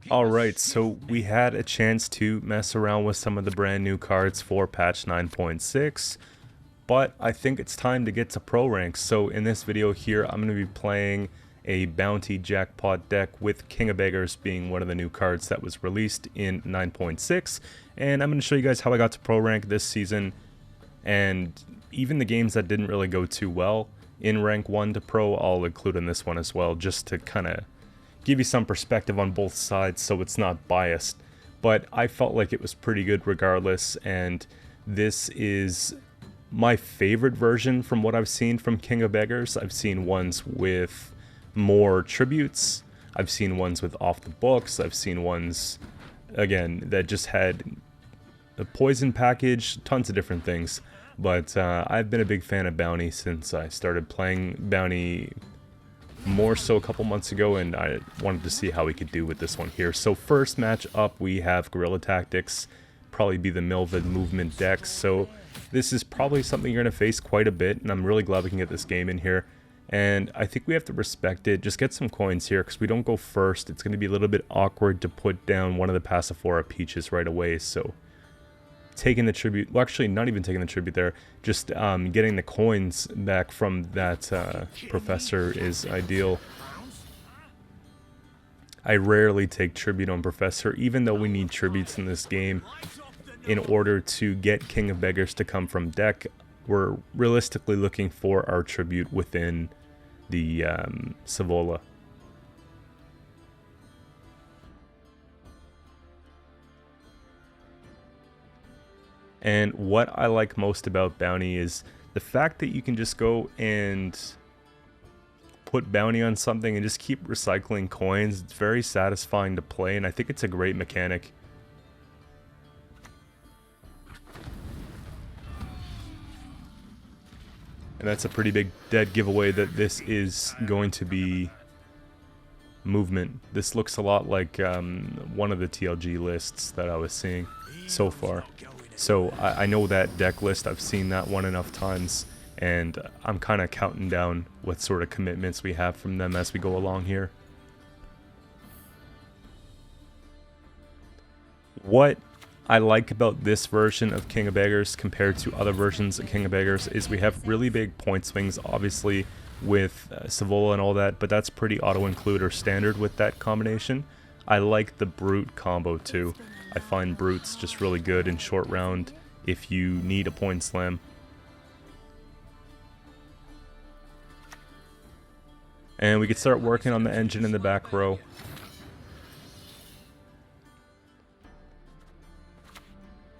Alright, so we had a chance to mess around with some of the brand new cards for patch 9.6, but I think it's time to get to pro ranks. So in this video here, I'm going to be playing a bounty jackpot deck with King of Beggars being one of the new cards that was released in 9.6, and I'm going to show you guys how I got to pro rank this season, and even the games that didn't really go too well in rank 1 to pro, I'll include in this one as well, just to kind of give you some perspective on both sides so it's not biased. But I felt like it was pretty good regardless, and this is my favorite version from what I've seen from King of Beggars. I've seen ones with more tributes, I've seen ones with off the books, I've seen ones, again, that just had a poison package, tons of different things. But I've been a big fan of Bounty since I started playing Bounty more so a couple months ago, and I wanted to see how we could do with this one here. So first match up, we have Guerilla Tactics, probably be the Milvid movement decks. So this is probably something you're going to face quite a bit, and I'm really glad we can get this game in here. And I think we have to respect it. Just get some coins here, because we don't go first. It's going to be a little bit awkward to put down one of the Passiflora Peaches right away, so taking the tribute, well actually not even taking the tribute there, just getting the coins back from that professor is ideal. I rarely take tribute on professor, even though we need tributes in this game in order to get King of Beggars to come from deck. We're realistically looking for our tribute within the Savola. And what I like most about Bounty is the fact that you can just go and put Bounty on something and just keep recycling coins. It's very satisfying to play, and I think it's a great mechanic. And that's a pretty big dead giveaway that this is going to be movement. This looks a lot like one of the TLG lists that I was seeing so far. So I know that deck list, I've seen that one enough times, and I'm kind of counting down what sort of commitments we have from them as we go along here. What I like about this version of King of Beggars compared to other versions of King of Beggars is we have really big point swings, obviously with Savola and all that, but that's pretty auto-include or standard with that combination. I like the Brute combo too. I find Brutes just really good in short round if you need a point slam. And we could start working on the engine in the back row.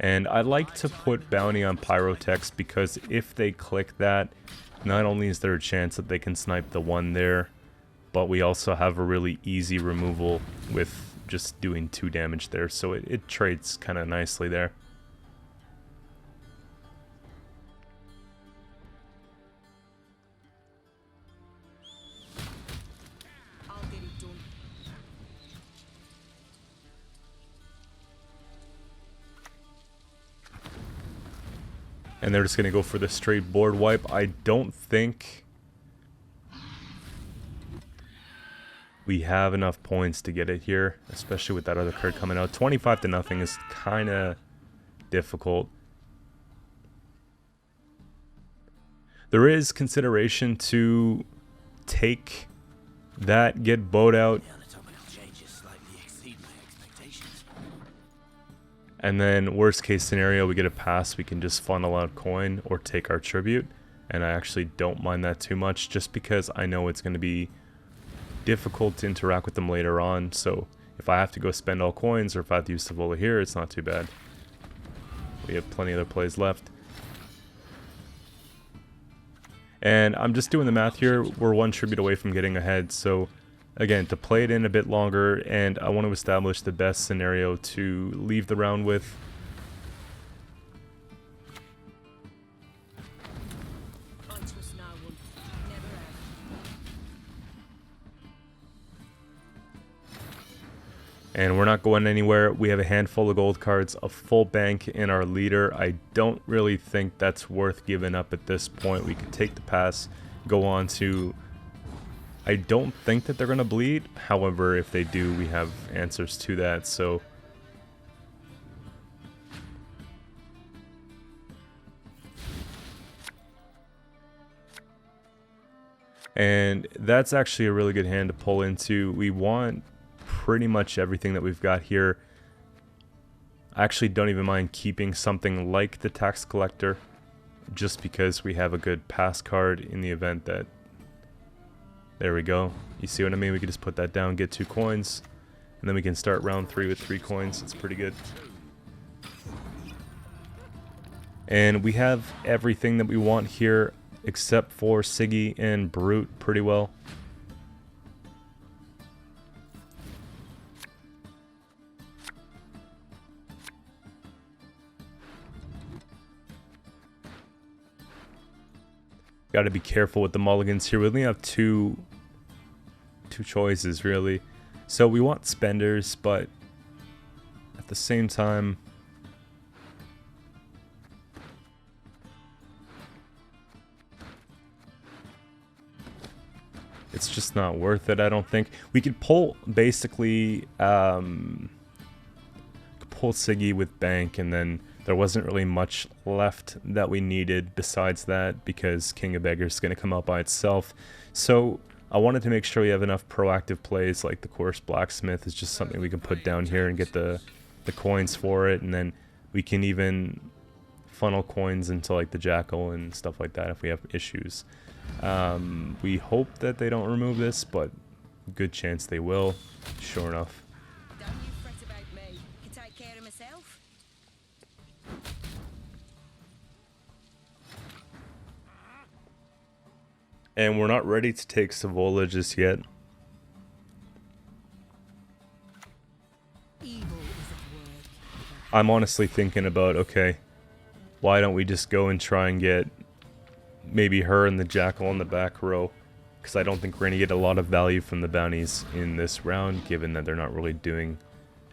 And I like to put Bounty on Pyrotex because if they click that, not only is there a chance that they can snipe the one there, but we also have a really easy removal with just doing 2 damage there, so it trades kind of nicely there. And they're just going to go for the straight board wipe. I don't think we have enough points to get it here, especially with that other card coming out. 25-0 is kind of difficult. There is consideration to take that, get boat out, and then worst case scenario, we get a pass, we can just funnel out coin or take our tribute. And I actually don't mind that too much, just because I know it's going to be difficult to interact with them later on. So if I have to go spend all coins, or if I have to use Savola here, it's not too bad. We have plenty of other plays left. And I'm just doing the math here. We're 1 tribute away from getting ahead. So again, to play it in a bit longer, and I want to establish the best scenario to leave the round with. And we're not going anywhere. We have a handful of gold cards, a full bank in our leader. I don't really think that's worth giving up at this point. We could take the pass, go on to I don't think that they're going to bleed. However, if they do, we have answers to that. So and that's actually a really good hand to pull into. We want pretty much everything that we've got here. I actually don't even mind keeping something like the tax collector, just because we have a good pass card in the event that... There we go. You see what I mean? We can just put that down, get 2 coins, and then we can start round 3 with 3 coins. It's pretty good. And we have everything that we want here, except for Siggy and Brute pretty well. Got to be careful with the mulligans here. We only have two choices, really. So we want spenders, but at the same time, it's just not worth it, I don't think. We could pull, basically, pull Siggy with Bank, and then there wasn't really much left that we needed besides that, because King of Beggars is going to come out by itself. So I wanted to make sure we have enough proactive plays, like the Coarse Blacksmith is just something we can put down here and get the coins for it, and then we can even funnel coins into like the Jackal and stuff like that if we have issues. We hope that they don't remove this, but good chance they will, sure enough. Don't you fret about me. Can take care of myself. And we're not ready to take Savola just yet. Evil is at work. I'm honestly thinking about, okay, why don't we just go and try and get maybe her and the Jackal on the back row, because I don't think we're going to get a lot of value from the bounties in this round, given that they're not really doing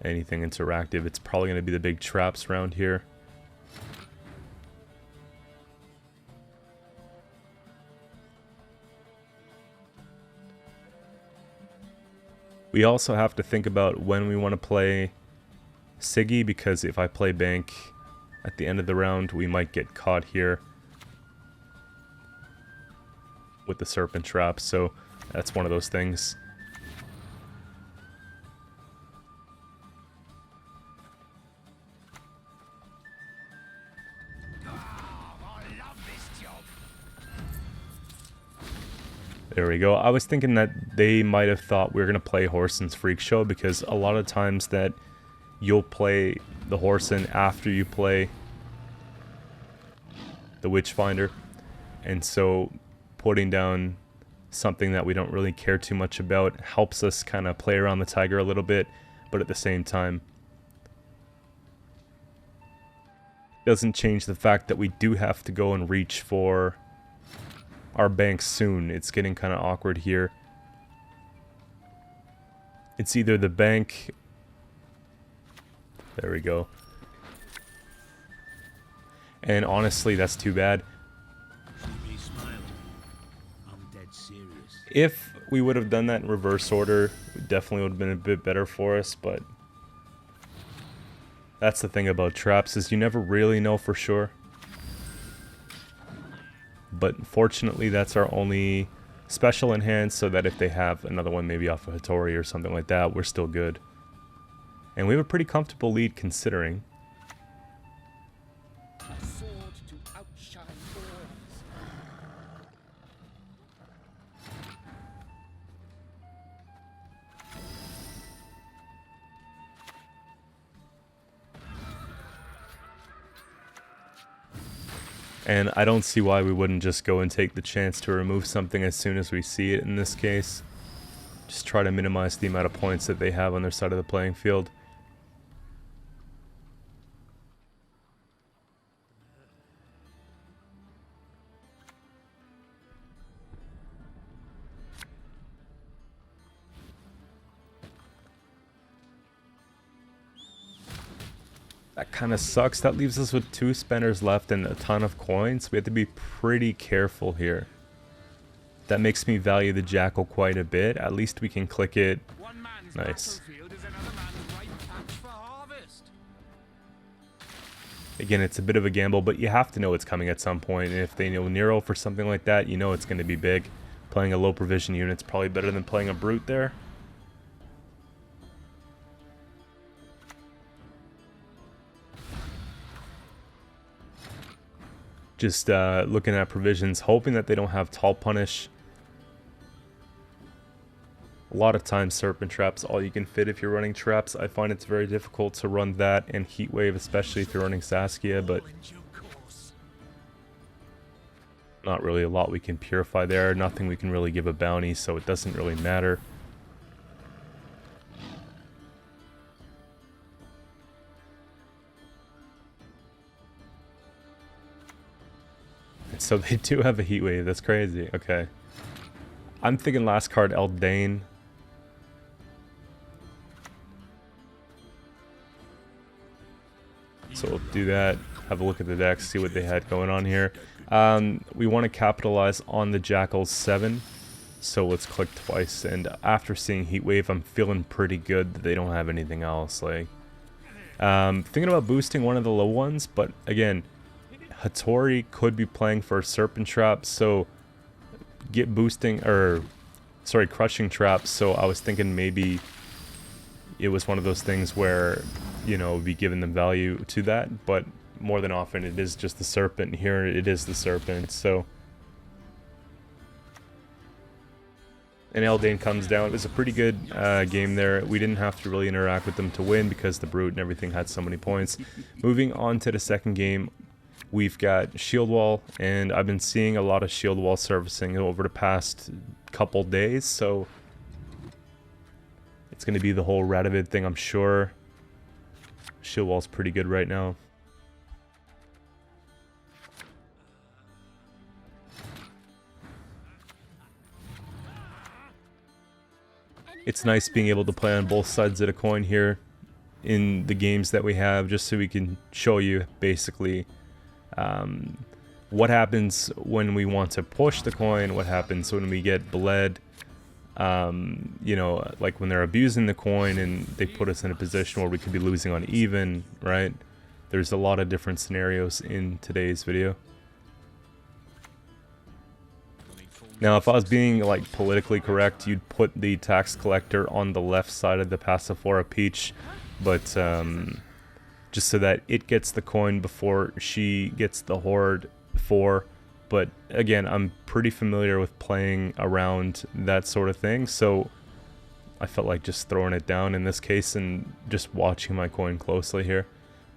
anything interactive. It's probably going to be the big traps round here. We also have to think about when we want to play Siggy, because if I play Bank at the end of the round, we might get caught here with the Serpent Trap, so that's one of those things. There we go. I was thinking that they might have thought we were going to play Whoreson's Freak Show, because a lot of times that you'll play the Whoreson after you play the Witchfinder, and so putting down something that we don't really care too much about helps us kind of play around the Tiger a little bit, but at the same time doesn't change the fact that we do have to go and reach for our banks soon. It's getting kind of awkward here. It's either the bank... There we go. And honestly, that's too bad. If we would have done that in reverse order, it definitely would have been a bit better for us, but that's the thing about traps, is you never really know for sure. But fortunately, that's our only special in hand, so that if they have another one maybe off of Hattori or something like that, we're still good. And we have a pretty comfortable lead considering. A sword to outshine oars. And I don't see why we wouldn't just go and take the chance to remove something as soon as we see it in this case. Just try to minimize the amount of points that they have on their side of the playing field. That kind of sucks. That leaves us with 2 spenders left and a ton of coins. We have to be pretty careful here. That makes me value the Jackal quite a bit. At least we can click it. Nice. Again, it's a bit of a gamble, but you have to know it's coming at some point. And if they know Nero for something like that, you know it's going to be big. Playing a low provision unit's probably better than playing a brute there. Just looking at provisions, hoping that they don't have tall punish. A lot of times serpent traps all you can fit if you're running traps. I find it's very difficult to run that and heat wave, especially if you're running Saskia, but not really a lot we can purify there. Nothing we can really give a bounty, so it doesn't really matter. So they do have a heat wave. That's crazy. Okay. I'm thinking last card Eldane. So we'll do that. Have a look at the deck, see what they had going on here. We want to capitalize on the Jackal's 7. So let's click twice. And after seeing heat wave, I'm feeling pretty good that they don't have anything else. Like, thinking about boosting one of the low ones, but again, Hattori could be playing for a Serpent Trap, so get boosting, or sorry, Crushing Trap, so I was thinking maybe it was one of those things where, you know, be giving them value to that, but more than often it is just the Serpent. Here it is the Serpent, so. And Eldane comes down. It was a pretty good game there. We didn't have to really interact with them to win because the Brute and everything had so many points. Moving on to the second game, we've got Shield Wall, and I've been seeing a lot of Shield Wall servicing over the past couple days, so it's going to be the whole Radovid thing, I'm sure. Shield Wall's pretty good right now. It's nice being able to play on both sides of the coin here in the games that we have, just so we can show you basically what happens when we want to push the coin, what happens when we get bled, you know, like when they're abusing the coin and they put us in a position where we could be losing on even, right? There's a lot of different scenarios in today's video. Now, if I was being like politically correct, you'd put the tax collector on the left side of the Passiflora Peach, but just so that it gets the coin before she gets the Horde 4. But again, I'm pretty familiar with playing around that sort of thing, so I felt like just throwing it down in this case and just watching my coin closely here.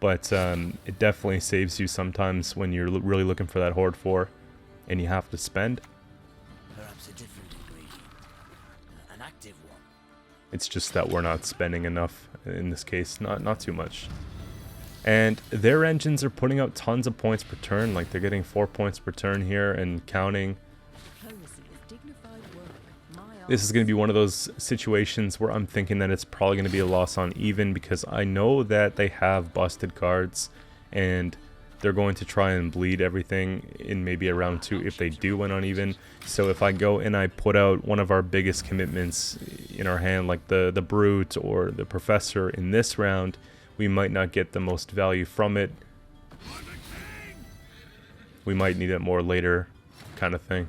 But it definitely saves you sometimes when you're really looking for that Horde 4 and you have to spend. Perhaps a different ingredient. An active one. It's just that we're not spending enough in this case, not too much. And their engines are putting out tons of points per turn, like they're getting 4 points per turn here and counting. This is going to be one of those situations where I'm thinking that it's probably going to be a loss on even, because I know that they have busted cards and they're going to try and bleed everything in maybe a round 2 if they do win on even. So if I go and I put out one of our biggest commitments in our hand, like the Brute or the Professor in this round, we might not get the most value from it. We might need it more later, kind of thing.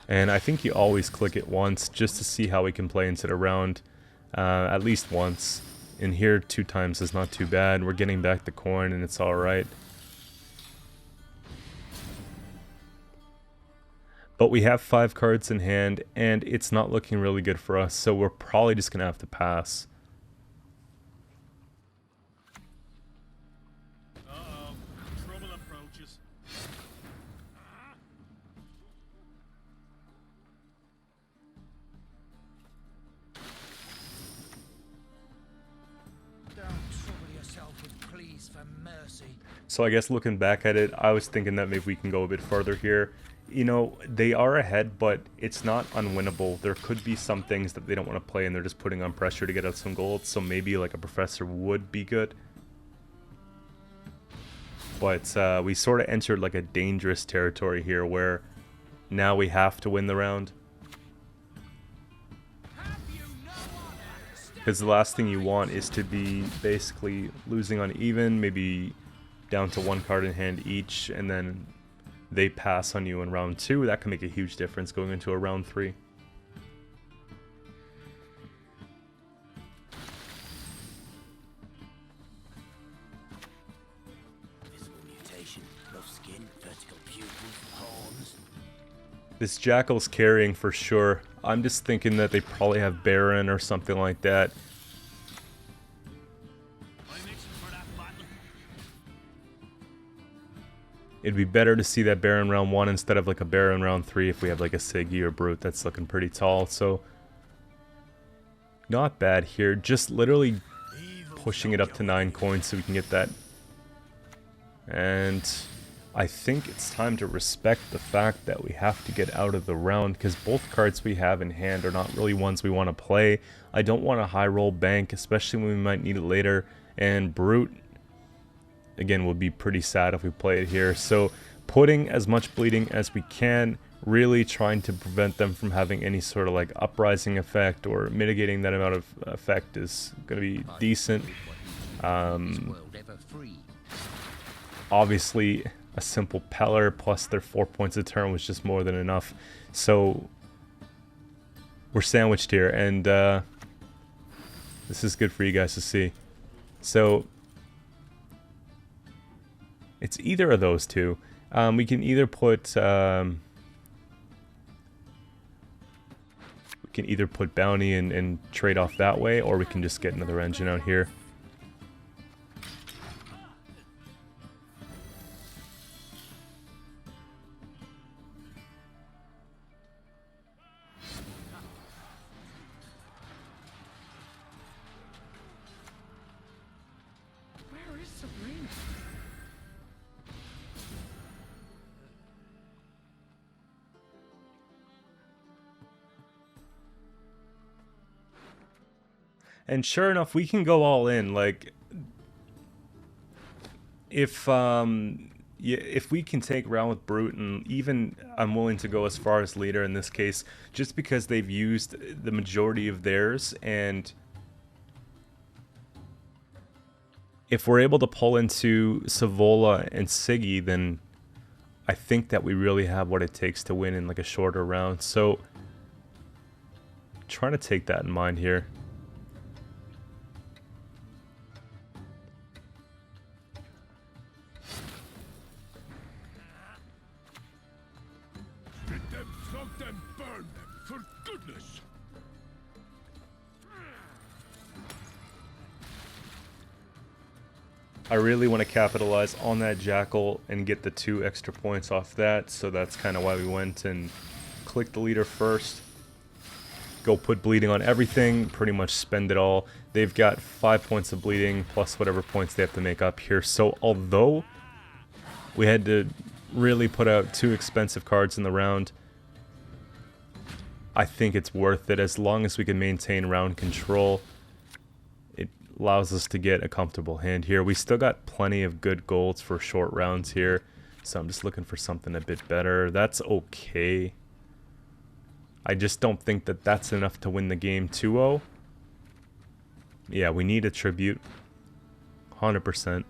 And I think you always click it once just to see how we can play into the round. At least once. In here 2 times is not too bad. We're getting back the coin and it's alright. But we have 5 cards in hand and it's not looking really good for us, so we're probably just going to have to pass. Uh-oh. Trouble approaches. Don't trouble yourself with pleas for mercy. So I guess looking back at it, I was thinking that maybe we can go a bit further here. You know, they are ahead, but it's not unwinnable. There could be some things that they don't want to play and they're just putting on pressure to get out some gold, so maybe like a Professor would be good. But we sort of entered like a dangerous territory here where now we have to win the round. Because the last thing you want is to be basically losing on even, maybe down to 1 card in hand each, and then they pass on you in round 2. That can make a huge difference going into a round 3. Visible mutation, rough skin, vertical pupils, horns. This Jackal's carrying for sure. I'm just thinking that they probably have Baron or something like that. I'm itching for that battle. It'd be better to see that Baron round 1 instead of like a Baron round 3 if we have like a Siggy or Brute that's looking pretty tall. So not bad here. Just literally pushing it up to 9 coins so we can get that. And I think it's time to respect the fact that we have to get out of the round because both cards we have in hand are not really ones we want to play. I don't want a high roll bank, especially when we might need it later. And Brute, again, would be pretty sad if we play it here. So putting as much bleeding as we can, really trying to prevent them from having any sort of like Uprising effect or mitigating that amount of effect is going to be decent. Obviously, a simple Peller plus their 4 points a turn was just more than enough. So we're sandwiched here, and this is good for you guys to see. So it's either of those two. We can either put bounty and trade off that way, or we can just get another engine out here. Where is Sabrina? And sure enough, we can go all in. Like, if we can take round with Brute, and even I'm willing to go as far as leader in this case, just because they've used the majority of theirs, and if we're able to pull into Savola and Siggy, then I think that we really have what it takes to win in like a shorter round. So trying to take that in mind here. Hit them, flog them, burn them, for goodness! I really want to capitalize on that Jackal and get the 2 extra points off that, so that's kind of why we went and clicked the leader first. Go put bleeding on everything, pretty much spend it all. They've got 5 points of bleeding plus whatever points they have to make up here. So although we had to really put out 2 expensive cards in the round, I think it's worth it as long as we can maintain round control. It allows us to get a comfortable hand here. We still got plenty of good golds for short rounds here, so I'm just looking for something a bit better. That's okay. I just don't think that that's enough to win the game 2-0. Yeah, we need a tribute. 100%.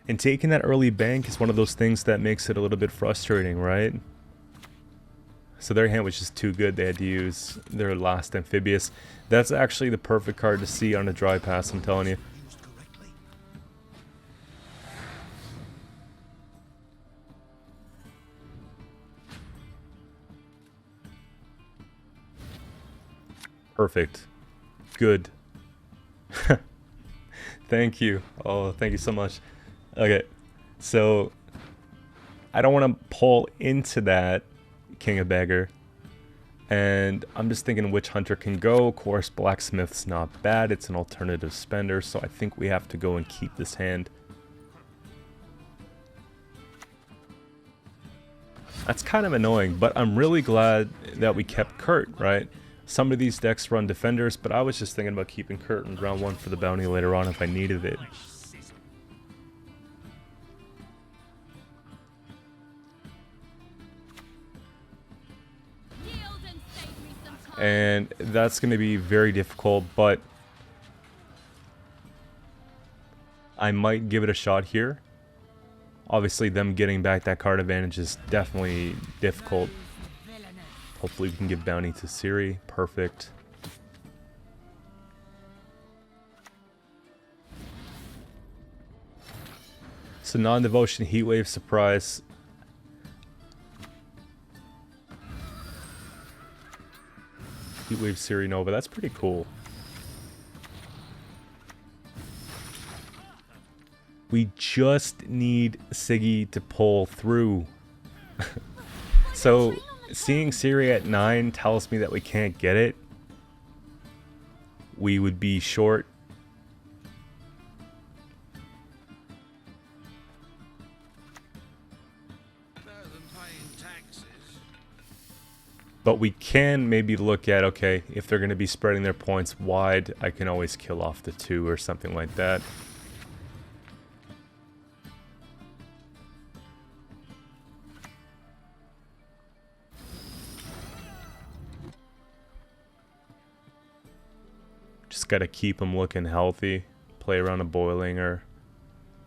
And taking that early bank is one of those things that makes it a little bit frustrating, right? So their hand was just too good. They had to use their last amphibious. That's actually the perfect card to see on a dry pass, I'm telling you. Used correctly. Perfect. Good. Thank you. Oh, thank you so much. Okay, so I don't want to pull into that King of Beggar, and I'm just thinking which hunter can go. Of course, Blacksmith's not bad. It's an alternative spender, so I think we have to go and keep this hand. That's kind of annoying, but I'm really glad that we kept Kurt, right? Some of these decks run defenders, but I was just thinking about keeping Kurt in round 1 for the bounty later on if I needed it. and that's going to be very difficult, but I might give it a shot here. Obviously, them getting back that card advantage is definitely difficult. Hopefully we can give bounty to Ciri. Perfect. So non-devotion, Heatwave, Surprise. Heatwave, Ciri, Nova. That's pretty cool. We just need Siggy to pull through. So seeing Ciri at 9 tells me that we can't get it. We would be short. But we can maybe look at, okay, if they're going to be spreading their points wide, I can always kill off the 2 or something like that. Just got to keep them looking healthy. Play around a boiling or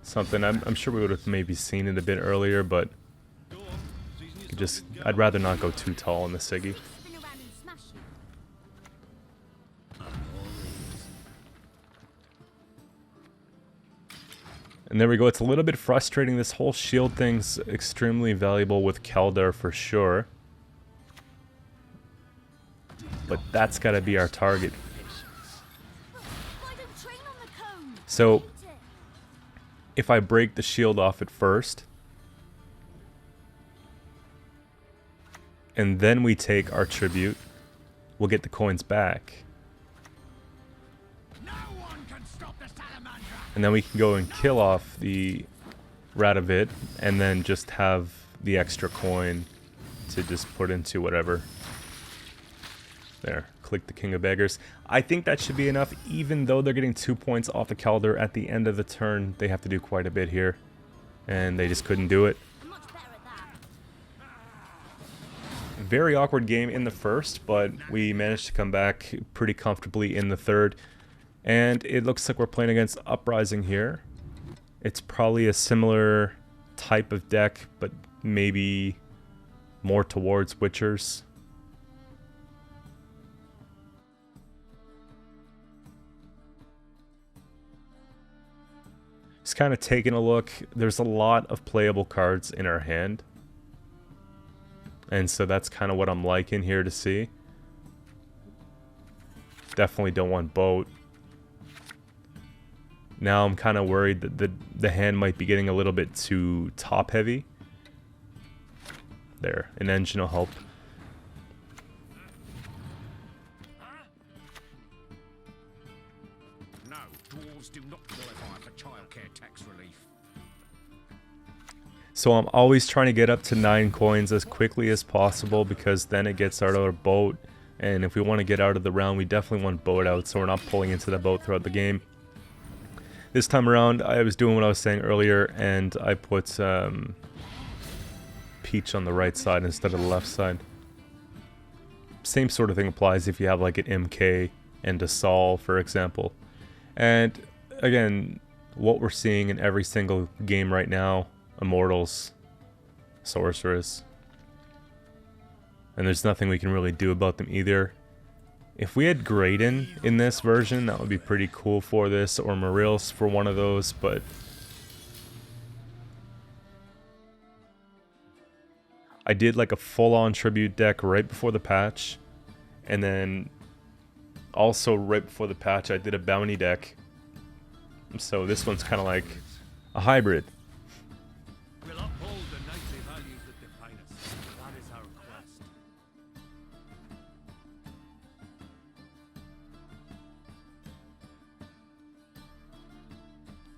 something. I'm sure we would have maybe seen it a bit earlier, but I'd rather not go too tall in the Siggy. And there we go. It's a little bit frustrating. This whole shield thing's extremely valuable with Keldar for sure. But that's got to be our target. So if I break the shield off at first, and then we take our tribute, we'll get the coins back. And then we can go and kill off the Radovid, and then just have the extra coin to just put into whatever. There, click the King of Beggars. I think that should be enough, even though they're getting 2 points off the Keldar at the end of the turn. They have to do quite a bit here, and they just couldn't do it. Very awkward game in the first, but we managed to come back pretty comfortably in the third. And it looks like we're playing against Uprising here. It's probably a similar type of deck, but maybe more towards Witchers. Just kind of taking a look. There's a lot of playable cards in our hand. And so that's kind of what I'm liking here to see. Definitely don't want Boat. Now I'm kind of worried that the hand might be getting a little bit too top heavy. There, an engine will help. No, dwarves do not qualify for childcare tax relief. So I'm always trying to get up to 9 coins as quickly as possible, because then it gets out of our boat. And if we want to get out of the round, we definitely want Boat out, so we're not pulling into the boat throughout the game. This time around, I was doing what I was saying earlier, and I put Peach on the right side instead of the left side. Same sort of thing applies if you have like an MK and a Sol, for example. And again, what we're seeing in every single game right now, Immortals, Sorceress. And there's nothing we can really do about them either. If we had Graydon in this version, that would be pretty cool for this, or Marils for one of those, but I did like a full-on tribute deck right before the patch, and then also right before the patch I did a bounty deck. So this one's kind of like a hybrid. We'll uphold the knightly values that define us. That is our quest.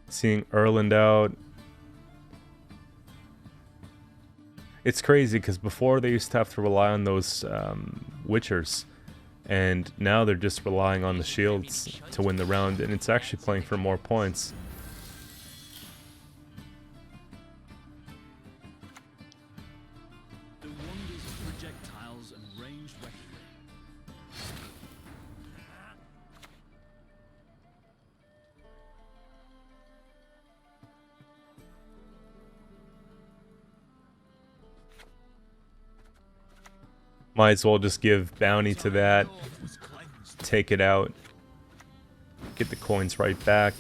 Seeing Erland out. It's crazy because before they used to have to rely on those Witchers, and now they're just relying on the shields to win the round, and it's actually playing for more points. The wonders of projectiles and ranged weaponry. Might as well just give bounty to that, take it out, get the coins right back,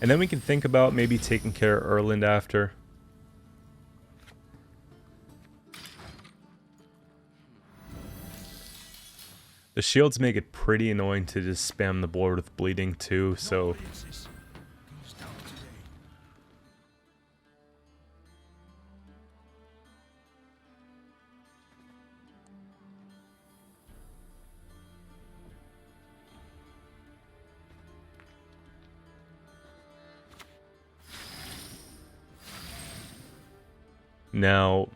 and then we can think about maybe taking care of Erland after. The shields make it pretty annoying to just spam the board with bleeding too, so now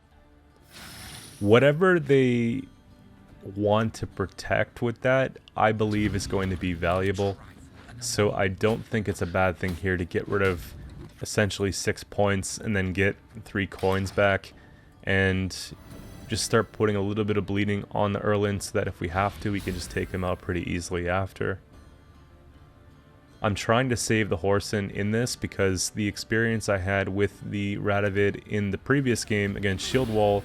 whatever they want to protect with that, I believe is going to be valuable. So I don't think it's a bad thing here to get rid of essentially 6 points and then get 3 coins back and just start putting a little bit of bleeding on the Erland so that if we have to, we can just take him out pretty easily after. I'm trying to save the Horsen in this because the experience I had with the Radovid in the previous game against Shield Wall,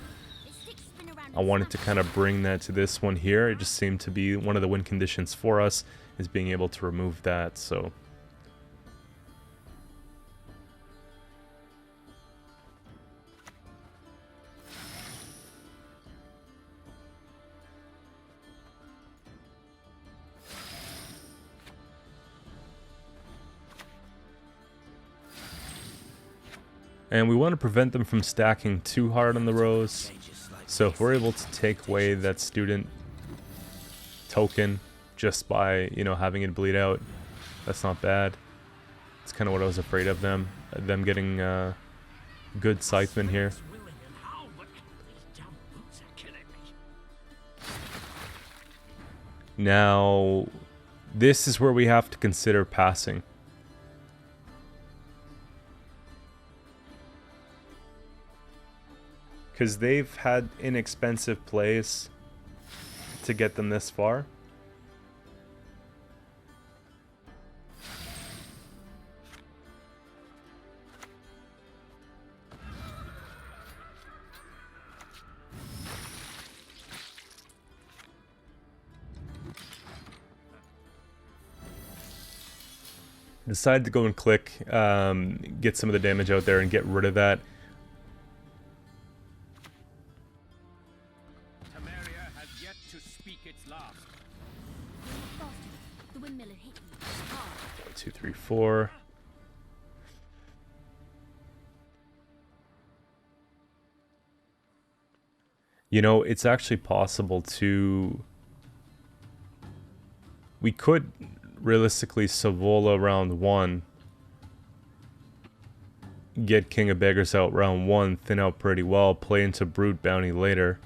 I wanted to kind of bring that to this one here. It just seemed to be one of the win conditions for us, is being able to remove that, so. And we want to prevent them from stacking too hard on the rows. So if we're able to take away that student token just by, you know, having it bleed out, that's not bad. It's kind of what I was afraid of them getting good scythemen here. Now, this is where we have to consider passing. Because they've had inexpensive plays to get them this far. Decided to go and click, get some of the damage out there and get rid of that. The windmill had hit you. 1, 2, 3, 4. You know, it's actually possible to... We could realistically Savola round 1. Get King of Beggars out round 1, thin out pretty well, play into Brute Bounty later.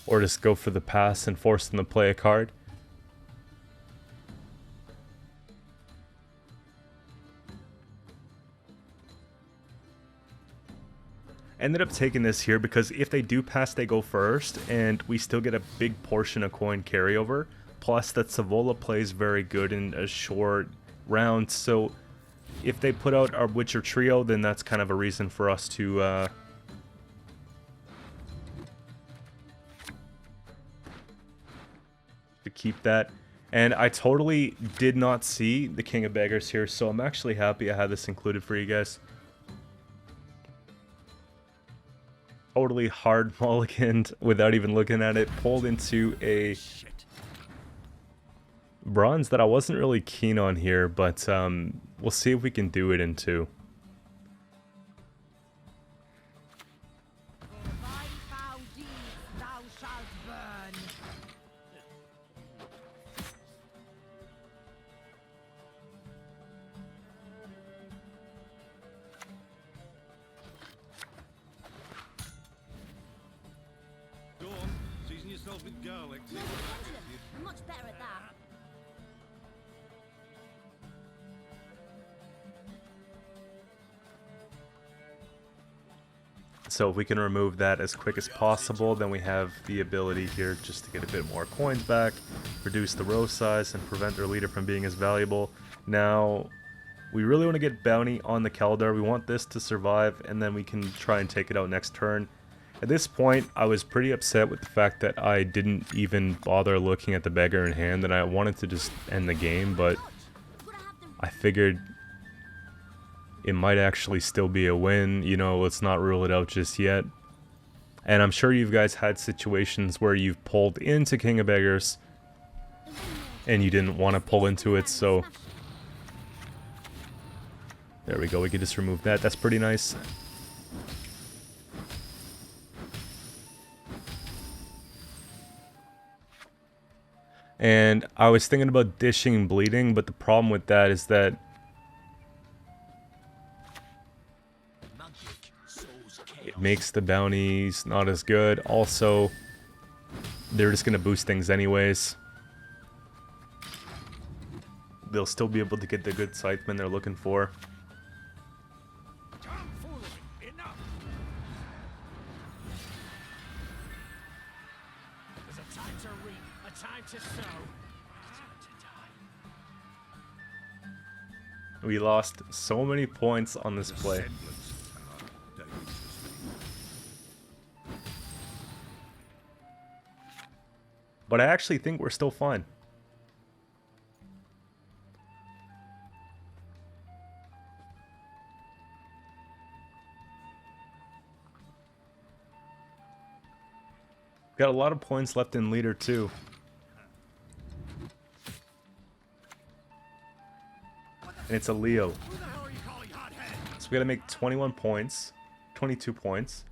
Or just go for the pass and force them to play a card. Ended up taking this here because if they do pass, they go first, and we still get a big portion of coin carryover. Plus that Savola plays very good in a short round, so if they put out our Witcher trio, then that's kind of a reason for us to keep that. And I totally did not see the King of Beggars here, so I'm actually happy I had this included for you guys. Totally hard mulliganed without even looking at it. Pulled into a bronze that I wasn't really keen on here, but we'll see if we can do it in 2. Season yourself with garlic. No, I'm much better at that. So if we can remove that as quick as possible, then we have the ability here just to get a bit more coins back, reduce the row size, and prevent their leader from being as valuable. Now, We really want to get bounty on the Keldar. We want this to survive, and then we can try and take it out next turn. At this point, I was pretty upset with the fact that I didn't even bother looking at the beggar in hand, and I wanted to just end the game, but I figured it might actually still be a win. You know, let's not rule it out just yet. And I'm sure you guys had situations where you've pulled into King of Beggars and you didn't want to pull into it, so there we go. We can just remove that. That's pretty nice. And I was thinking about dishing bleeding, but the problem with that is that it makes the bounties not as good. Also, they're just going to boost things anyways. They'll still be able to get the good scythemen they're looking for. Enough. There's a time to reap, a time to sow, a time to die. We lost so many points on this play. But I actually think we're still fine. Got a lot of points left in leader too. And it's a Leo. So we gotta make 21 points. 22 points.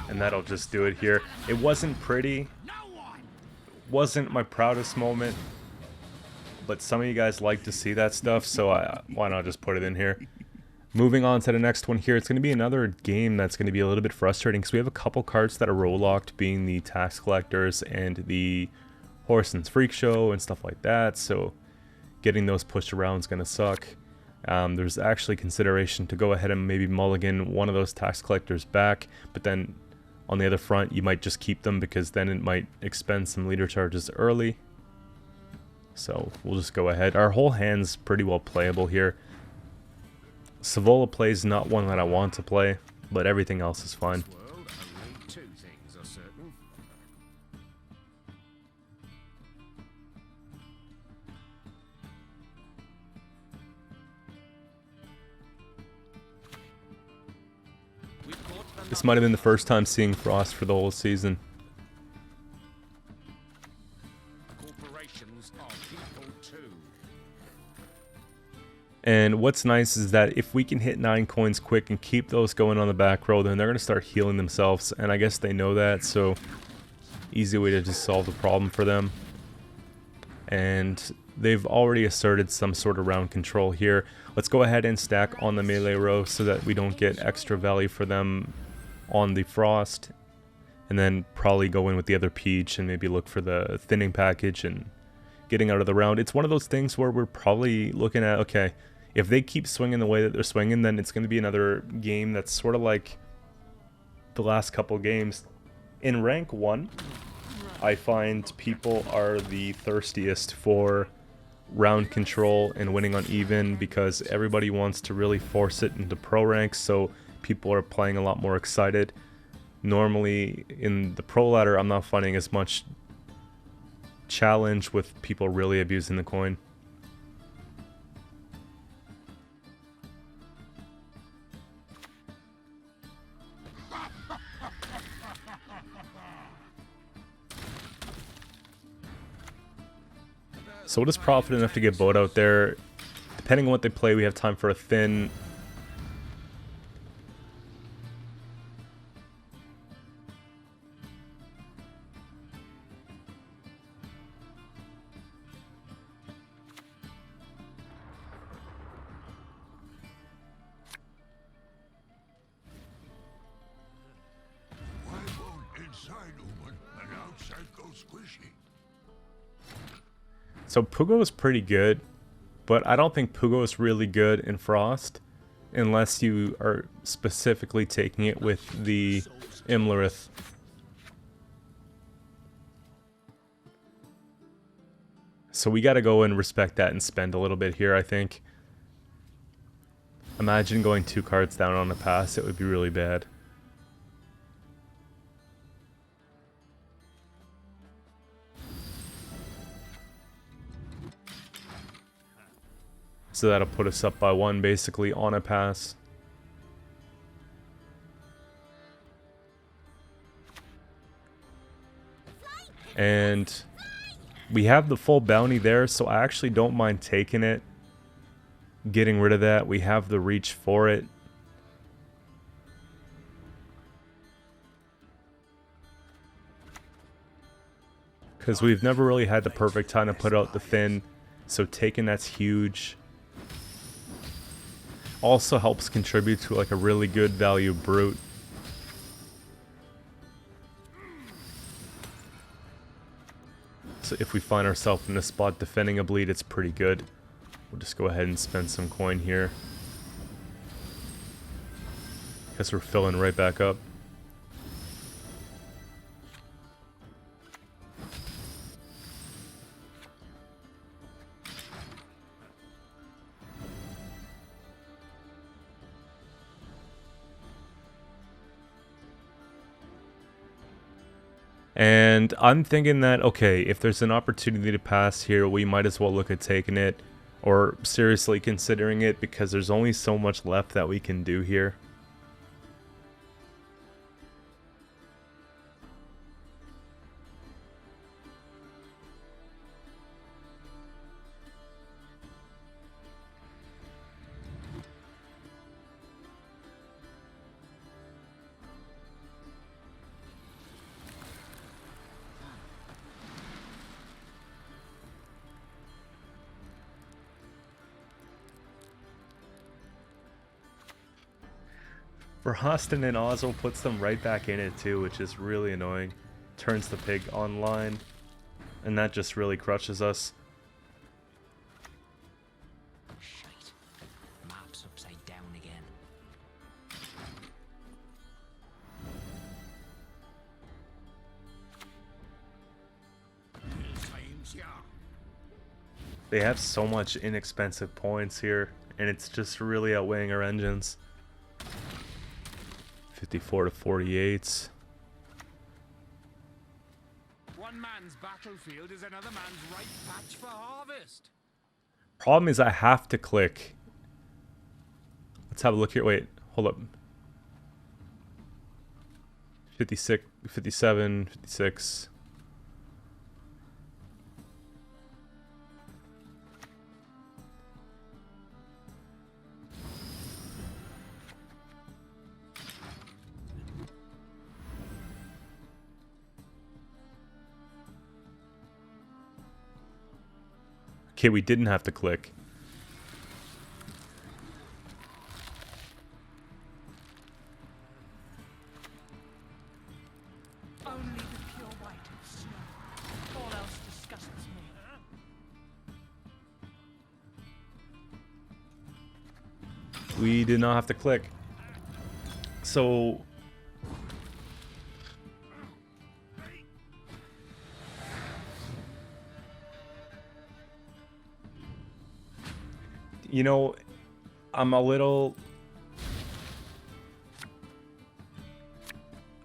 And that'll just do it here. It wasn't pretty. Wasn't my proudest moment. But some of you guys like to see that stuff, so why not just put it in here. Moving on to the next one here. It's going to be another game that's going to be a little bit frustrating because we have a couple cards that are roll locked, being the tax collectors and the Horson's Freak Show and stuff like that. So getting those pushed around is going to suck. There's actually consideration to go ahead and maybe mulligan one of those tax collectors back, but then on the other front you might just keep them because then it might expend some leader charges early. So we'll just go ahead. Our whole hand's pretty well playable here. Savola plays not one that I want to play, but everything else is fine. Two things are certain. This might have been the first time seeing Frost for the whole season. Corporations are people too. And what's nice is that if we can hit 9 coins quick and keep those going on the back row, then they're going to start healing themselves. And I guess they know that, so easy way to just solve the problem for them. And they've already asserted some sort of round control here. Let's go ahead and stack on the melee row so that we don't get extra value for them on the Frost. And then probably go in with the other Peach and maybe look for the thinning package and getting out of the round. It's one of those things where we're probably looking at, okay, if they keep swinging the way that they're swinging, then it's going to be another game that's sort of like the last couple games. In rank 1, I find people are the thirstiest for round control and winning on even because everybody wants to really force it into pro ranks, so people are playing a lot more excited. Normally in the pro ladder, I'm not finding as much challenge with people really abusing the coin. So we'll just profit enough to get boat out there. Depending on what they play, we have time for a thin. Why won't inside woman and outside go squishy? So Pugo is pretty good, but I don't think Pugo is really good in Frost. unless you are specifically taking it with the Imlerith. So we got to go and respect that and spend a little bit here, I think. Imagine going 2 cards down on a pass, it would be really bad. So that'll put us up by 1 basically on a pass. And we have the full bounty there, so I actually don't mind taking it. Getting rid of that. We have the reach for it. Because we've never really had the perfect time to put out the Finn, so taking that's huge. Also helps contribute to like a really good value brute. So if we find ourselves in a spot defending a bleed, it's pretty good. We'll just go ahead and spend some coin here. Guess we're filling right back up. And I'm thinking that, okay, if there's an opportunity to pass here, we might as well look at taking it. Or seriously considering it, because there's only so much left that we can do here. Verhasten and Oswald puts them right back in it too, which is really annoying. Turns the pig online, and that just really crushes us. Shite. Map's upside down again. They have so much inexpensive points here, and it's just really outweighing our engines. 54 to 48. One man's battlefield is another man's ripe patch for harvest. Problem is I have to click. Let's have a look here. Wait, hold up. 56, 57, 56. Okay, we didn't have to click. Only the pure white of snow. All else disgusts me. We did not have to click. So you know, I'm a little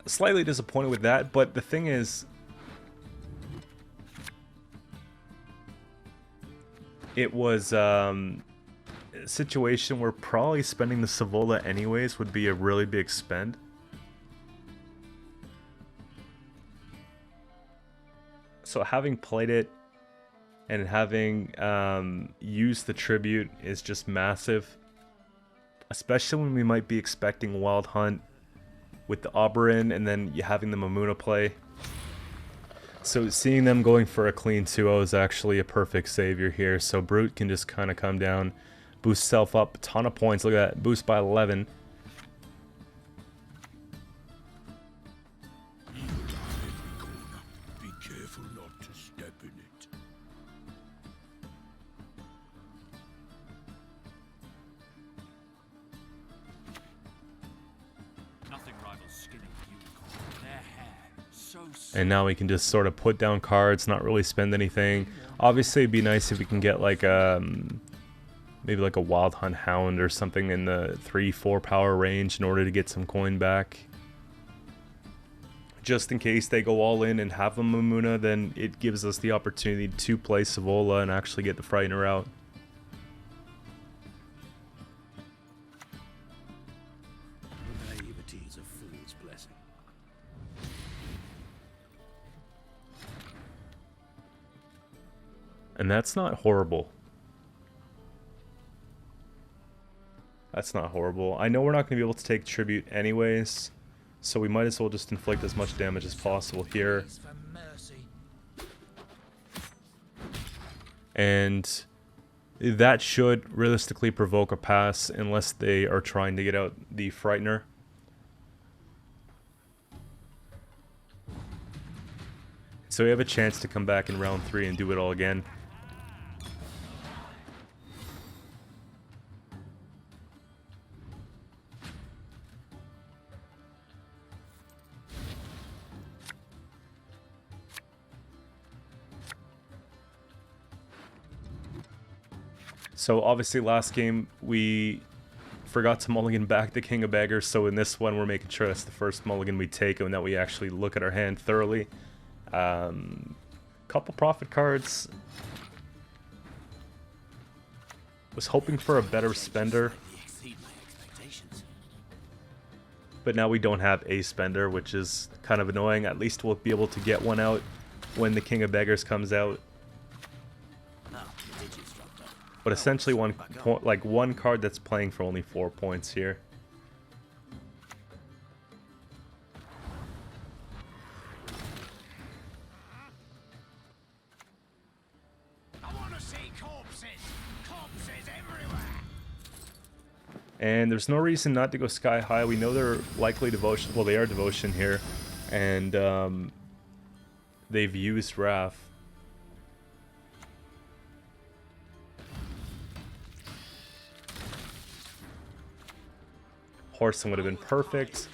slightly disappointed with that, but the thing is, it was a situation where probably spending the Savola anyways would be a really big spend. So having played it and having used the tribute is just massive. Especially when we might be expecting Wild Hunt with the Oberyn and then having the Mamuna play. So seeing them going for a clean 2-0 is actually a perfect savior here. So Brute can just kind of come down, boost self up, a ton of points. Look at that, boost by 11. Be careful not to step in it. And now we can just sort of put down cards, not really spend anything. Obviously, it'd be nice if we can get like maybe like a Wild Hunt Hound or something in the 3-4 power range in order to get some coin back. Just in case they go all in and have a Mumuna, then it gives us the opportunity to play Savola and actually get the Frightener out. Naivety is a fool's blessing. And that's not horrible. That's not horrible. I know we're not going to be able to take tribute anyways, so we might as well just inflict as much damage as possible here. And that should realistically provoke a pass unless they are trying to get out the Frightener. So we have a chance to come back in round 3 and do it all again. So obviously last game we forgot to mulligan back the King of Beggars, so in this one we're making sure that's the first mulligan we take and that we actually look at our hand thoroughly. Couple profit cards. Was hoping for a better spender, but now we don't have a spender, which is kind of annoying. At least we'll be able to get one out when the King of Beggars comes out. But essentially one card that's playing for only 4 points here. I want to see corpses. Corpses everywhere. And there's no reason not to go sky high. We know they're likely devotion. Well, they are devotion here, and they've used Wrath. Horseman would have been perfect.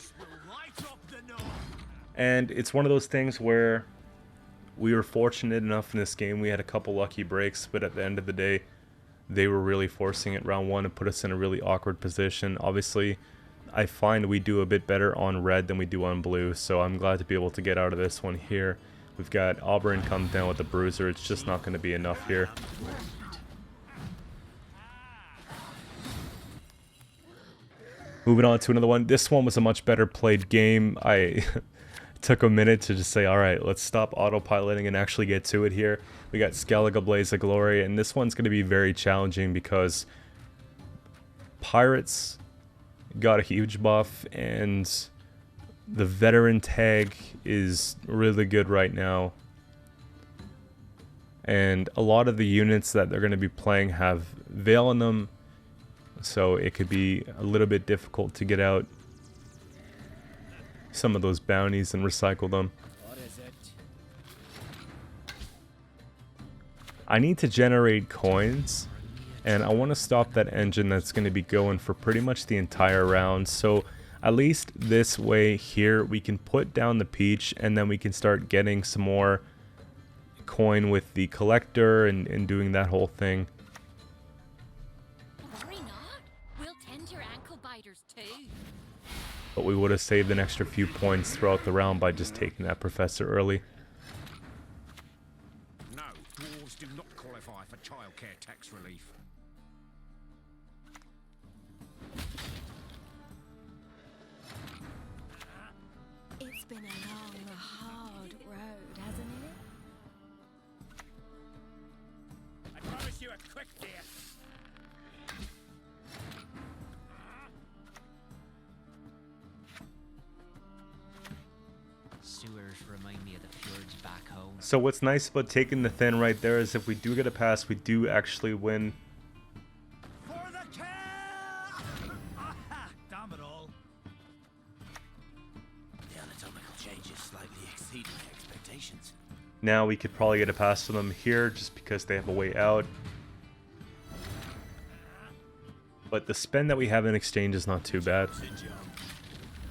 And it's one of those things where we were fortunate enough in this game. We had a couple lucky breaks, but at the end of the day, they were really forcing it round 1 and put us in a really awkward position. Obviously, I find we do a bit better on red than we do on blue, so I'm glad to be able to get out of this one here. We've got Auburn comes down with the Bruiser. It's just not going to be enough here. Moving on to another one. This one was a much better played game. I took a minute to just say, all right, let's stop autopiloting and actually get to it here. We got Skellige, Blaze of Glory, and this one's going to be very challenging because Pirates got a huge buff, and the veteran tag is really good right now. And a lot of the units that they're going to be playing have Veil in them, so it could be a little bit difficult to get out some of those bounties and recycle them. I need to generate coins, and I want to stop that engine that's going to be going for pretty much the entire round. So at least this way here we can put down the Peach, and then we can start getting some more coin with the collector and doing that whole thing. Worry not. We'll tend your ankle biters too. But we would have saved an extra few points throughout the round by just taking that Professor early. No, dwarves do not qualify for childcare tax relief. It's been a long, hard road, hasn't it? I promise you a quick death. Sewers remind me of the fjords back home. So what's nice about taking the Thin right there is if we do get a pass, we do actually win. For the kill! Damn it all. The anatomical changes slightly exceed my expectations. Now we could probably get a pass from them here just because they have a way out. But the spend that we have in exchange is not too bad.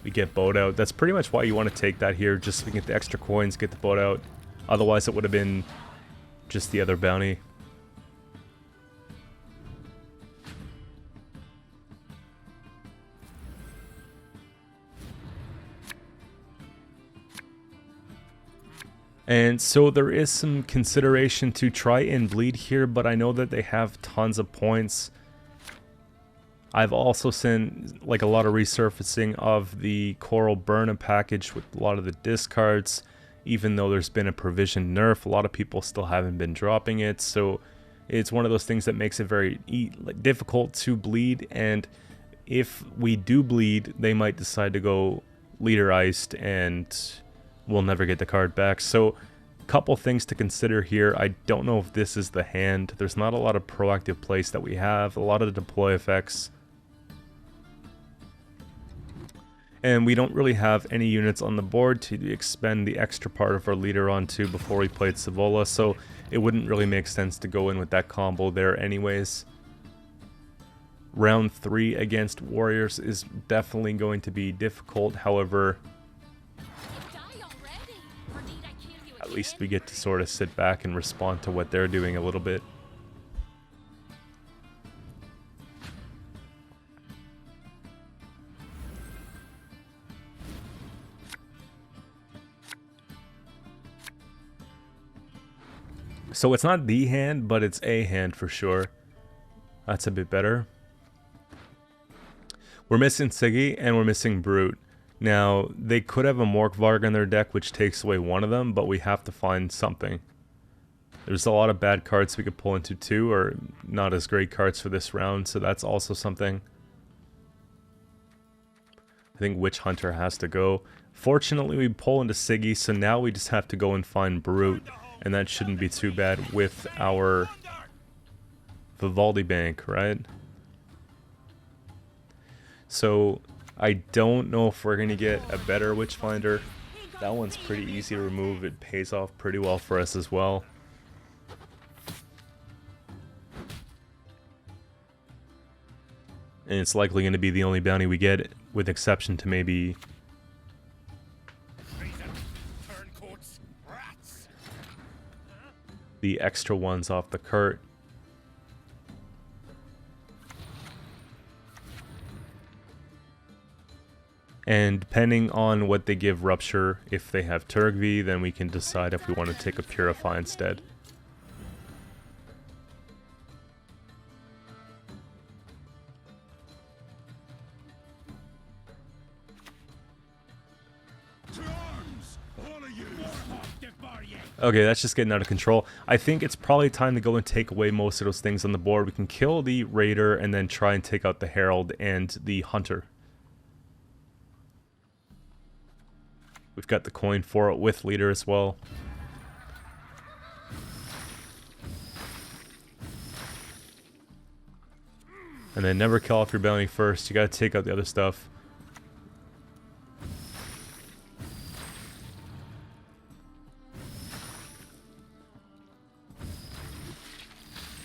we get boat out. That's pretty much why you want to take that here, just so we can get the extra coins, get the boat out. Otherwise it would have been just the other bounty. And so there is some consideration to try and bleed here, but I know that they have tons of points. I've also seen like a lot of resurfacing of the Coral Burn package with a lot of the discards. Even though there's been a provision nerf, a lot of people still haven't been dropping it. So it's one of those things that makes it very difficult to bleed. And if we do bleed, they might decide to go leader iced and we'll never get the card back. So a couple things to consider here. I don't know if this is the hand. There's not a lot of proactive plays that we have. A lot of the deploy effects. And we don't really have any units on the board to expend the extra part of our leader onto before we played Savola, so it wouldn't really make sense to go in with that combo there anyways. Round 3 against warriors is definitely going to be difficult, however, at least we get to sort of sit back and respond to what they're doing a little bit. So it's not the hand, but it's a hand for sure. That's a bit better. We're missing Siggy and we're missing Brute. Now, they could have a Morkvarg in their deck, which takes away one of them, but we have to find something. There's a lot of bad cards we could pull into too, or not as great cards for this round, so that's also something. I think Witch Hunter has to go. Fortunately, we pull into Siggy, so now we just have to go and find Brute. And that shouldn't be too bad with our Vivaldi Bank, right? So I don't know if we're going to get a better Witchfinder. That one's pretty easy to remove. It pays off pretty well for us as well. And it's likely going to be the only bounty we get, with exception to maybe the extra ones off the cart. And depending on what they give Rupture, if they have Turgvi, then we can decide if we want to take a Purify instead. Okay, that's just getting out of control. I think it's probably time to go and take away most of those things on the board. We can kill the Raider and then try and take out the Herald and the Hunter. We've got the coin for it with Leader as well. And then never kill off your bounty first. You gotta take out the other stuff.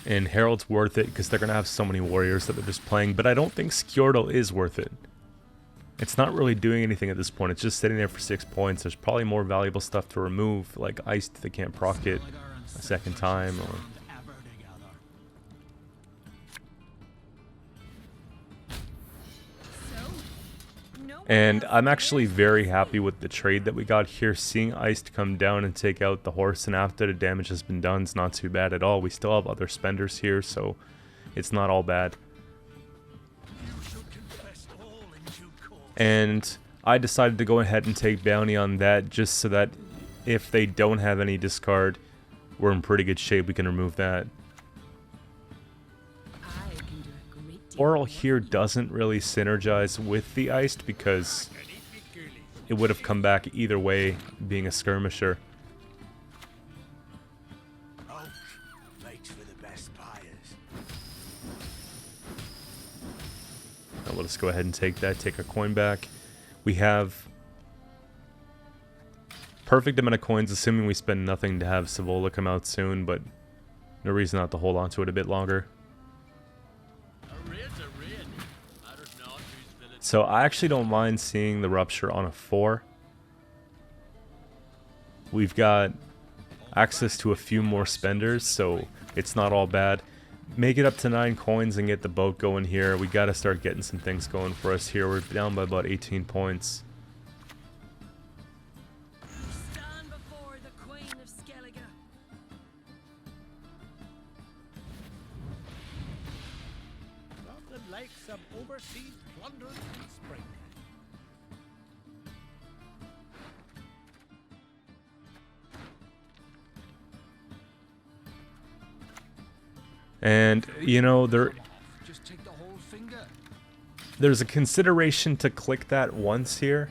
And Herald's worth it because they're going to have so many warriors that they're just playing. But I don't think Scoia'tael is worth it. It's not really doing anything at this point. It's just sitting there for 6 points. There's probably more valuable stuff to remove, like Iced, they can't proc it a second time. Or and I'm actually very happy with the trade that we got here. Seeing Iced come down and take out the horse, and after the damage has been done, it's not too bad at all. We still have other spenders here, so it's not all bad. And I decided to go ahead and take bounty on that, just so that if they don't have any discard, we're in pretty good shape. We can remove that. Oral here doesn't really synergize with the Iced because it would have come back either way, being a skirmisher. Makes for the best buyers. Now let us go ahead and take that, take our coin back. We have perfect amount of coins, assuming we spend nothing to have Savola come out soon, but no reason not to hold on to it a bit longer. So I actually don't mind seeing the Rupture on a 4. We've got access to a few more spenders, so it's not all bad. Make it up to 9 coins and get the boat going here. We got to start getting some things going for us here. We're down by about 18 points. Stand before the Queen of Skellige. Nothing like some overseas plunder and spring. And, you know, Just take the whole finger. there's a consideration to click that once here.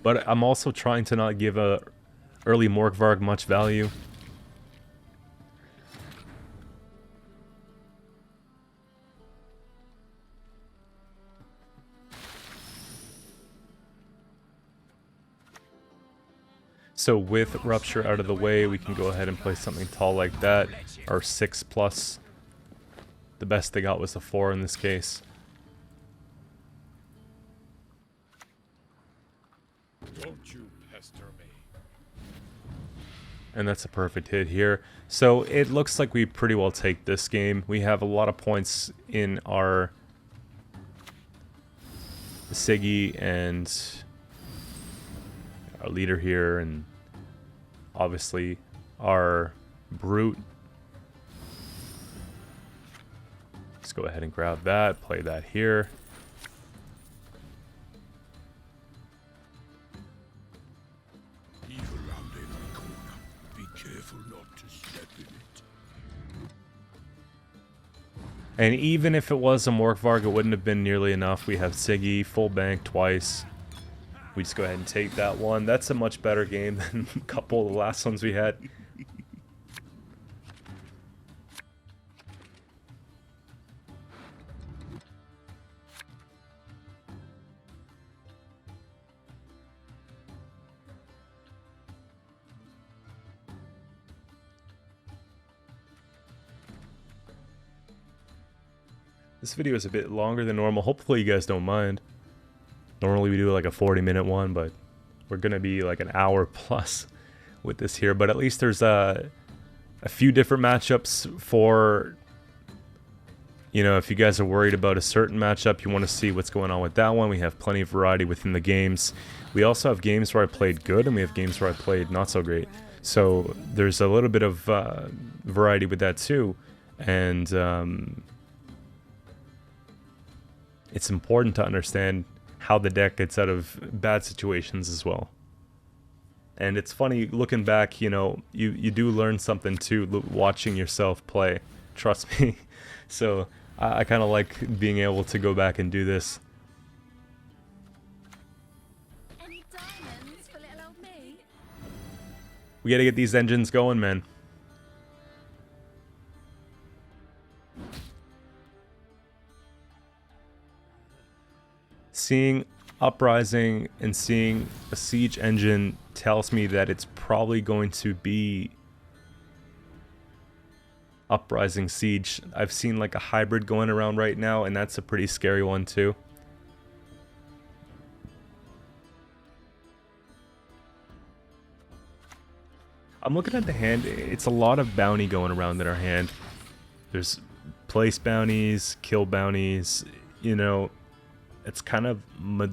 But I'm also trying to not give a early Morkvarg much value. So with Rupture out of the way, we can go ahead and play something tall like that. Our 6+. The best they got was a 4 in this case. Don't you pester me. And that's a perfect hit here. So it looks like we pretty well take this game. We have a lot of points in our Siggy and our leader here, and obviously our Brute. Let's go ahead and grab that, play that here. Evil round every corner. Be careful not to step in it. And even if it was a Morkvarg, it wouldn't have been nearly enough. We have Siggy, full bank twice. We just go ahead and take that one. That's a much better game than a couple of the last ones we had. This video is a bit longer than normal. Hopefully you guys don't mind. Normally we do like a 40-minute one, but we're gonna be like an hour plus with this here. But at least there's a few different matchups for, you know, if you guys are worried about a certain matchup, you want to see what's going on with that one. We have plenty of variety within the games. We also have games where I played good, and we have games where I played not so great. So there's a little bit of variety with that too. And it's important to understand how the deck gets out of bad situations as well. And it's funny, looking back, you know, you do learn something too, watching yourself play. Trust me. So I kind of like being able to go back and do this. Any diamonds for little old me? We gotta get these engines going, man. Seeing Uprising and seeing a siege engine tells me that it's probably going to be Uprising Siege. I've seen like a hybrid going around right now, and that's a pretty scary one too. I'm looking at the hand. It's a lot of bounty going around in our hand. There's place bounties, kill bounties, you know. It's kind of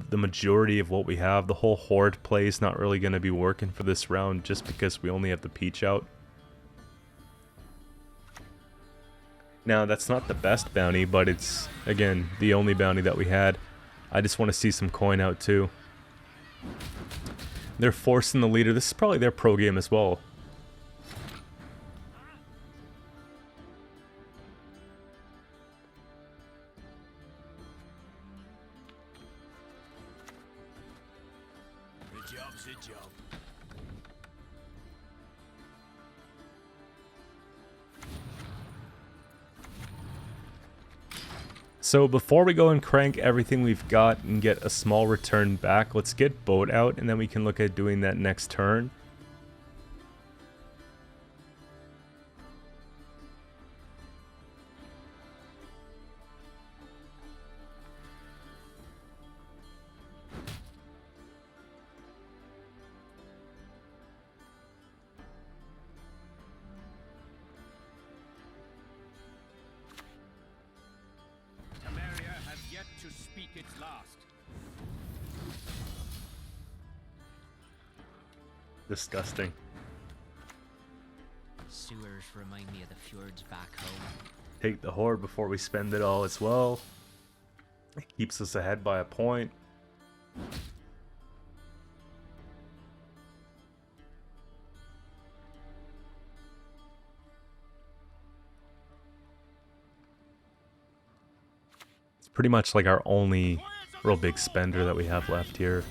the majority of what we have. The whole horde play is not really going to be working for this round just because we only have the peach out. Now, that's not the best bounty, but it's, again, the only bounty that we had. I just want to see some coin out too. They're forcing the leader. This is probably their pro game as well. The job's a job. So before we go and crank everything we've got and get a small return back, let's get boat out and then we can look at doing that next turn. Disgusting. Sewers remind me of the fjords back home. Take the horde before we spend it all as well. It keeps us ahead by a point. It's pretty much like our only real big spender that we have left here.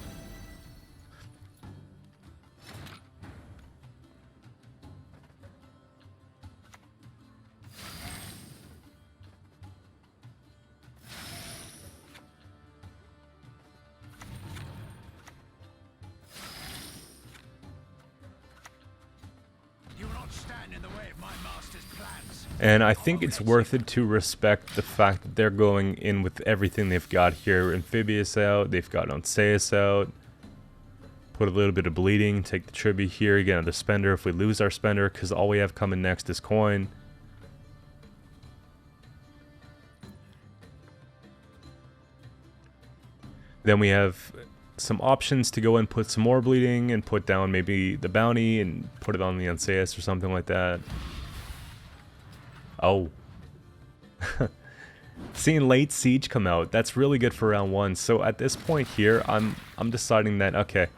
And I think it's worth it to respect the fact that they're going in with everything they've got here. Amphibious out, they've got Onseus out. Put a little bit of bleeding, take the tribute here, get another spender if we lose our spender, because all we have coming next is coin. Then we have some options to go and put some more bleeding and put down maybe the bounty and put it on the Onseus or something like that. Oh. Seeing late siege come out, that's really good for round 1. So at this point here, I'm deciding that, okay,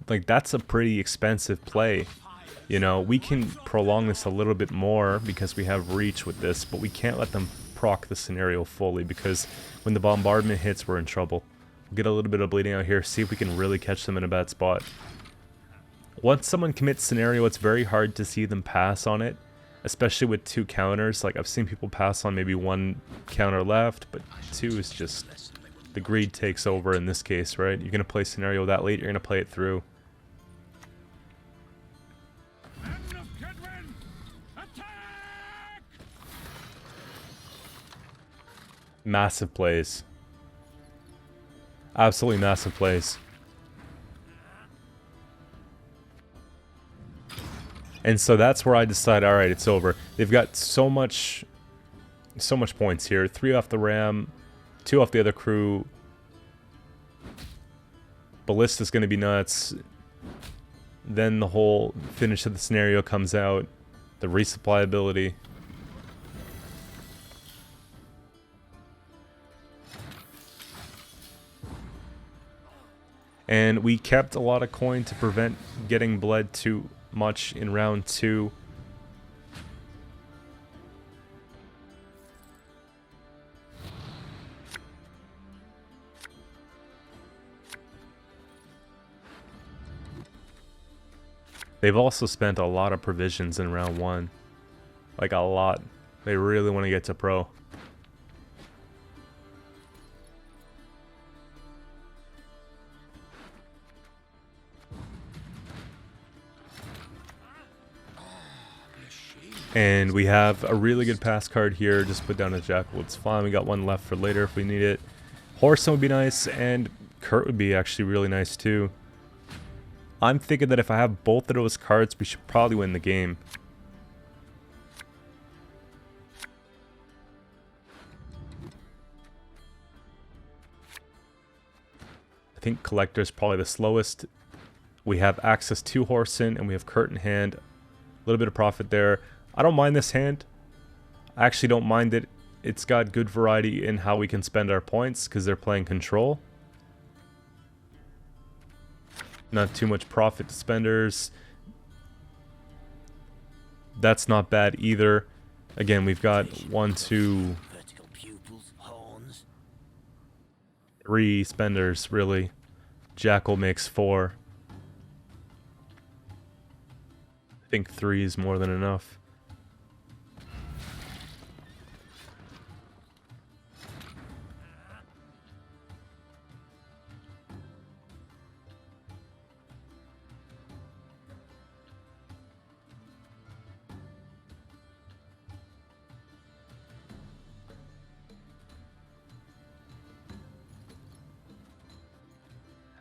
like that's a pretty expensive play. You know, we can prolong this a little bit more because we have reach with this, but we can't let them proc the scenario fully because when the bombardment hits, we're in trouble. We'll get a little bit of bleeding out here, see if we can really catch them in a bad spot. Once someone commits scenario, it's very hard to see them pass on it. Especially with 2 counters. Like I've seen people pass on maybe 1 counter left, but 2 is just the greed takes over in this case, right? You're gonna play scenario that late, you're gonna play it through. Massive plays. Absolutely massive plays. And so that's where I decide, alright, it's over. They've got so much points here. 3 off the ram, 2 off the other crew. Ballista's gonna be nuts. Then the whole finish of the scenario comes out. The resupply ability. And we kept a lot of coin to prevent getting bled too much in round 2. They've also spent a lot of provisions in round 1. Like a lot. They really want to get to pro. And we have a really good pass card here. Just put down a Jackal. It's fine. We got 1 left for later if we need it. Horse would be nice, and Kurt would be actually really nice too. I'm thinking that if I have both of those cards, we should probably win the game. I think Collector is probably the slowest. We have access to Horson, and we have Kurt in hand. A little bit of profit there. I don't mind this hand. I actually don't mind it. It's got good variety in how we can spend our points because they're playing control. Not too much profit to spenders. That's not bad either. Again, we've got 1, 2, 3 spenders really. Jackal makes 4. I think 3 is more than enough.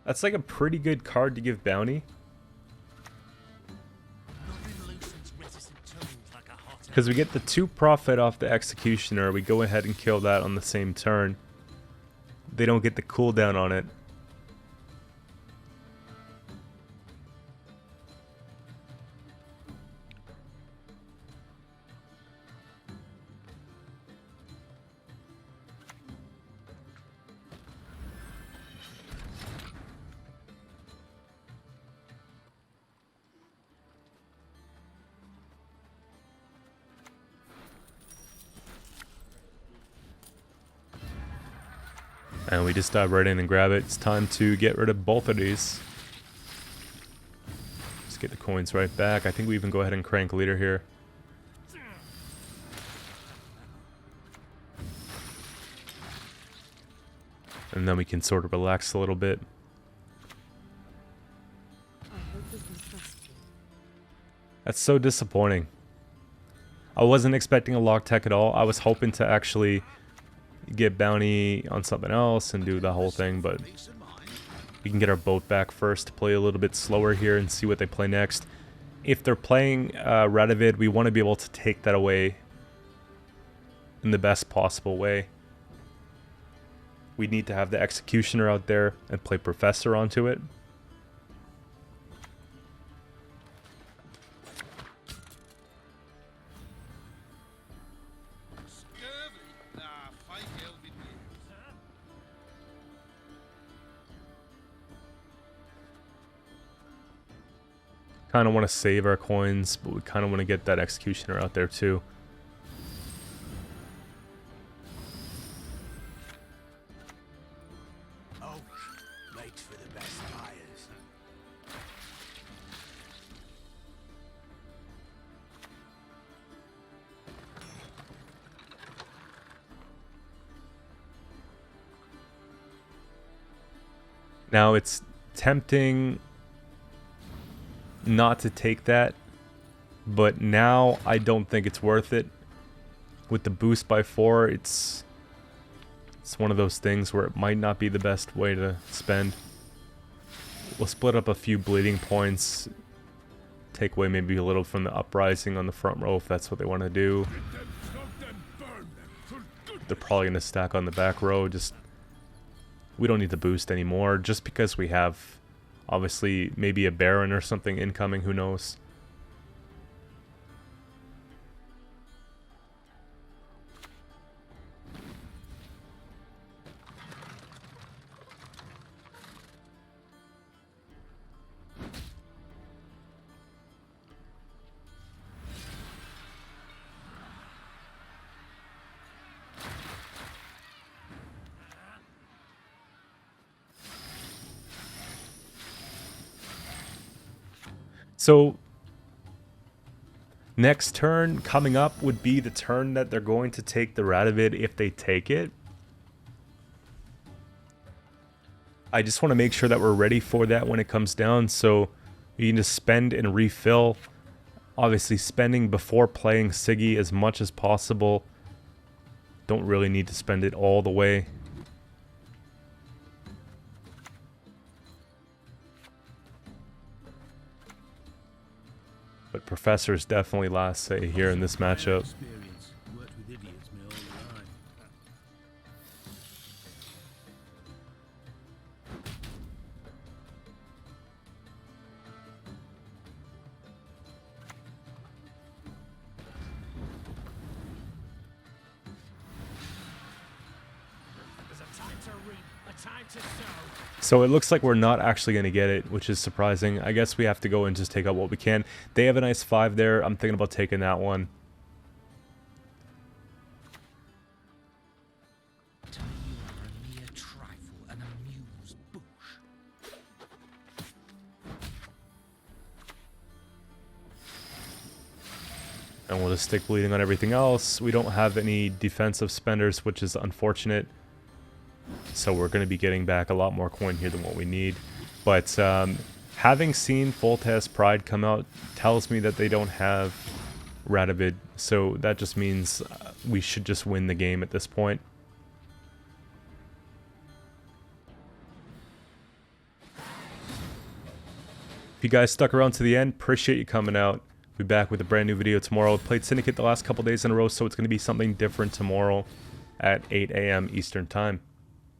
That's like a pretty good card to give bounty. Because we get the 2 profit off the Executioner, we go ahead and kill that on the same turn. They don't get the cooldown on it. And we just dive right in and grab it. It's time to get rid of both of these. Just get the coins right back. I think we even go ahead and crank leader here. And then we can sort of relax a little bit. That's so disappointing. I wasn't expecting a lock tech at all. I was hoping to actually get bounty on something else and do the whole thing, but we can get our boat back first to play a little bit slower here and see what they play next. If they're playing Radovid, we want to be able to take that away in the best possible way. We need to have the Executioner out there and play Professor onto it. Kind of want to save our coins, but we kind of want to get that Executioner out there too. Makes for the best buyers. Now it's tempting not to take that, but now I don't think it's worth it. With the boost by 4, it's one of those things where it might not be the best way to spend. We'll split up a few bleeding points, take away maybe a little from the Uprising on the front row if that's what they want to do. They're probably going to stack on the back row. Just, we don't need the boost anymore, just because we have obviously maybe a Baron or something incoming, who knows. So next turn coming up would be the turn that they're going to take the Radovid if they take it. I just want to make sure that we're ready for that when it comes down, so you can just spend and refill. Obviously spending before playing Siggy as much as possible. Don't really need to spend it all the way. But Professor's definitely last say here in this matchup. So it looks like we're not actually going to get it, which is surprising. I guess we have to go and just take out what we can. They have a nice 5 there. I'm thinking about taking that one. And we'll just stick bleeding on everything else. We don't have any defensive spenders, which is unfortunate. So we're going to be getting back a lot more coin here than what we need. But having seen Foltest Pride come out tells me that they don't have Radovid. So that just means we should just win the game at this point. If you guys stuck around to the end, appreciate you coming out. We'll be back with a brand new video tomorrow. I've played Syndicate the last couple days in a row, so it's going to be something different tomorrow at 8 a.m. Eastern Time.